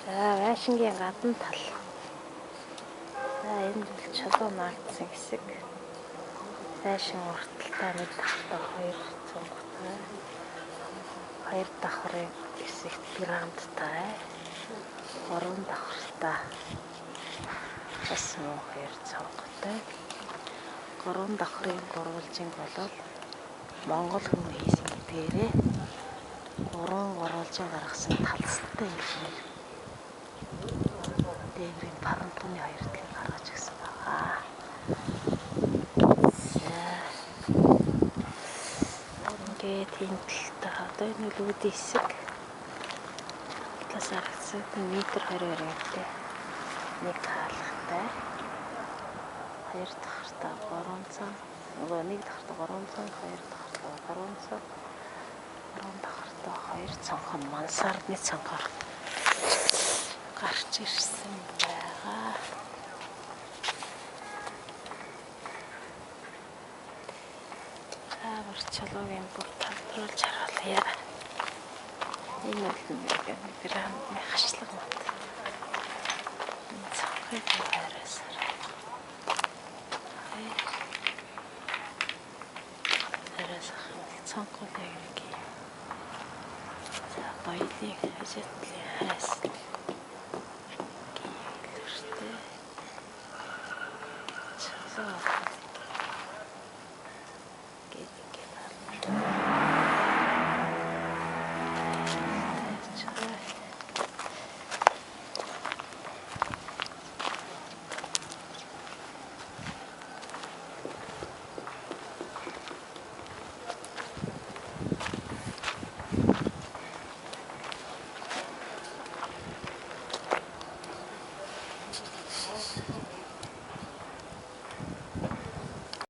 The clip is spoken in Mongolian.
За байшингийн гадна тал. За энэ бол чулуу наагдсан хэсэг. Байшин урталтай нэг давхртай хоёр цонготой. Хоёр давхрын хэсэгт верандтай. Гурван давхртай. Бас мөн хоёр цонготой. Гурван давхрын гурвалжинг бол Монгол хүн хийсэн гэдгээрээ гурван гурвалжин гаргасан талцтай юм. Дээврийн парантууны хоёр талыг гаргаж гисэн байгаа. Тэгээд энэ талтай одоо энэ үүдийн хэсэг талаас харагдсан метр 22 юмтай. Нэг хаалгатай. Хоёр давхртай 300. Нөгөө нэг давхртай 300, хоёр давхртай 300. Гурван давхртай хоёр цонхон мансардны цонхоор гарч ирсэн байгаа. Амар чулуугийн бүр тавдруулж харуулъя. Энэ бол нэг гэрээний хашлаг.